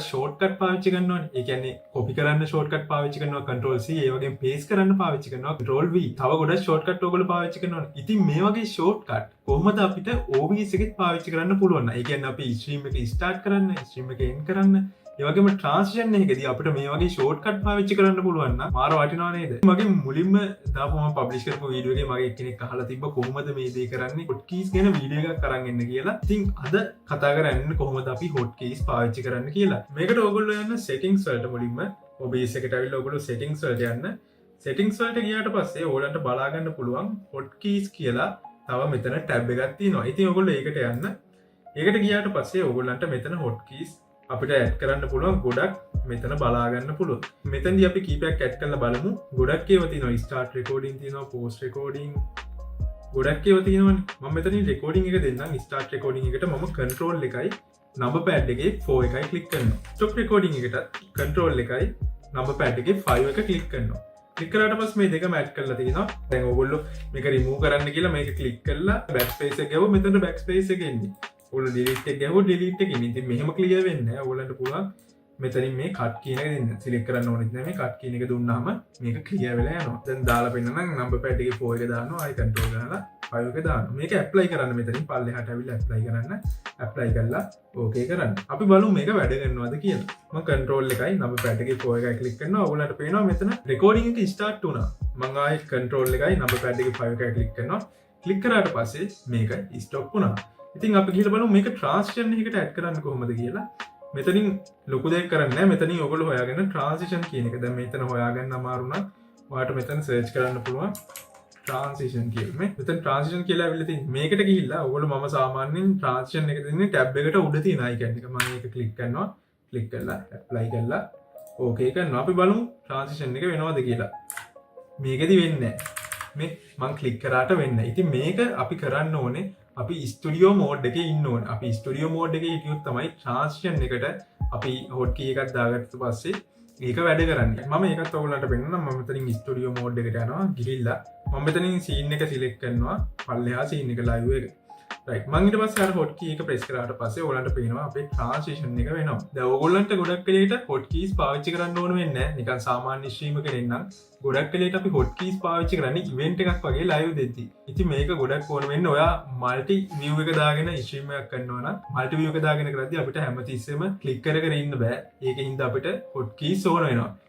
ගොඩක් ෂෝට්කට් පාවිච්චි කරනවා. ඒ කියන්නේ කොපි කරන්න ෂෝට්කට් පාවිච්චි කරනවා Ctrl C, ඒ වගේම paste කරන්න පාවිච්චි කරනවා Ctrl V. තව ගොඩක් ෂෝට්කට් ඔයගොල්ලෝ පාවිච්චි කරනවා. ඉතින් මේ වගේ ෂෝට්කට් කොහොමද අපිට OBS එකෙත් පාවිච්චි කරන්න පුළුවන්? ඒ කියන්නේ අපි ස්ට්‍රීම් එක ස්ටාර්ට් කරන්න, ස්ට්‍රීම් එක එන්ඩ් කරන්න, ඒ වගේම ට්‍රාන්සිෂන් එකකදී අපිට මේ වගේ ෂෝට්කට් පාවිච්චි කරන්න පුළුවන් නම් මාර වටිනවා නේද? මගේ මුලින්ම දාපු මම පබ්ලිෂ් කරපු වීඩියෝ එකේ මගේ එක්කෙනෙක් අහලා තිබ්බ කොහොමද මේ දේ කරන්නේ හොට්කීස් ගැන වීඩියෝ එකක් අරන් එන්න කියලා. ඉතින් අද කතා කරන්නේ කොහොමද අපි හොට්කීස් පාවිච්චි කරන්න කියලා. මේකට ඔයගොල්ලෝ යන්න settings වලට මුලින්ම OBS එකට ඇවිල්ලා ඔයගොල්ලෝ settings වලට යන්න. settings වලට ගියාට පස්සේ ඔයගලන්ට බලා ගන්න පුළුවන් hotkeys කියලා තව මෙතන ටැබ් එකක් තියෙනවා. ඉතින් ඔයගොල්ලෝ ඒකට යන්න. ඒකට ගියාට පස්සේ ඔයගොල්ලන්ට මෙතන hotkeys අපිට ඇඩ් කරන්න පුළුවන් ගොඩක් මෙතන බලා ගන්න පුළුවන්. මෙතනදී අපි කීපයක් ඇඩ් කරලා බලමු. ගොඩක් ඒවා තියෙනවා. start recording තියෙනවා, post recording ගොඩක් ඒවා තියෙනවනේ. මම මෙතනින් recording එක දෙන්නම්. start recording එකට මම control එකයි number pad එකේ 4 එකයි click කරනවා. stop recording එකටත් control එකයි number pad එකේ 5 එක click කරනවා. click කරාට පස්සේ මේ දෙකම ඇඩ් කරලා තියෙනවා. දැන් ඔයගොල්ලෝ මේක remove කරන්න කියලා මේක click කරලා backspace එක ගාව මෙතන backspace එක එන්නේ. ඔයගොල්ලෝ delete එක ගාව delete එක ඉන්නේ. ඉතින් මෙහෙම clear වෙන්නේ නැහැ. ඔයගොල්ලන්ට පුළුවන් මෙතනින් මේ cut කියන එක දෙන්න. select කරන්න ඕනෙත් නැහැ. මේ cut කියන එක දුන්නාම මේක clear වෙලා යනවා. දැන් දාලා පෙන්නනම් number pad එකේ 4 එක දානවා. ආයි control ගහලා 5 එක දානවා. මේක apply කරන්න මෙතනින් පල්ලෙහාට ඇවිල්ලා apply කරන්න. apply කරලා okay කරන්න. අපි බලමු මේක වැඩ කරනවද කියලා. මම control එකයි number pad එකේ 4 එකයි click කරනවා. ඔයගොල්ලන්ට පේනවා මෙතන recording එක start වුණා. මම ආයි control එකයි number pad එකේ 5 එකයි click කරනවා. click කරාට පස්සේ මේක stop වුණා. ඉතින් අපි ගිහලා බලමු මේක transition එකකට add කරන්න කොහොමද කියලා. මෙතනින් ලොකු දෙයක් කරන්නේ නැහැ. මෙතනින් ඔයගොල්ලෝ හොයාගන්න transition කියන එක. දැන් මෙතන හොයාගන්න අමාරු නම් ඔයාලට මෙතන search කරන්න පුළුවන් transition කියලා. මෙතන transition කියලා ඇවිල්ලා තියෙන්නේ. මේකට ගිහිල්ලා ඔයගොල්ලෝ මම සාමාන්‍යයෙන් transition එක දෙන්නේ tab එකට උඩ තියෙන icon එක. මම මේක click කරනවා. click කරලා apply කරලා okay කරනවා. අපි බලමු transition එක වෙනවද කියලා. මේකෙදි වෙන්නේ නැහැ. මේ මම click කරාට වෙන්නේ නැහැ. ඉතින් මේක අපි කරන්න ඕනේ අපි ස්ටුඩියෝ මෝඩ් එකේ ඉන්න ඕනේ. අපි ස්ටුඩියෝ මෝඩ් එකේ හිටියොත් තමයි transition එකට අපි hotkey එකක් දාගත්ත පස්සේ ඒක වැඩ කරන්නේ. මම ඒකත් ඔයගොල්ලන්ට පෙන්නන්නම්. මම මෙතනින් ස්ටුඩියෝ මෝඩ් එකට යනවා. ගිහිල්ලා මම මෙතනින් scene එක select කරනවා. පල්ලෙහා scene එක live එක. right. මම ඊට පස්සේ අර hotkey එක press කරාට පස්සේ ඔයගොල්ලන්ට පේනවා අපේ transition එක වෙනවා. දැන් ඔයගොල්ලන්ට ගොඩක් වෙලේට hotkeys පාවිච්චි කරන්න ඕන වෙන්නේ නැහැ. නිකන් සාමාන්‍ය stream එකකින් නම් ගොඩක් වෙලේට අපි hotkeys පාවිච්චි කරන්නේ event එකක් වගේ live දෙද්දි. ඉතින් මේක ගොඩක් ඕන වෙන්නේ ඔයා multi view එක දාගෙන stream එකක් කරනවා නම් multi view එක දාගෙන කරද්දී අපිට හැමතිස්සෙම click කර කර ඉන්න බෑ. ඒකින්ද අපිට hotkeys ඕන වෙනවා.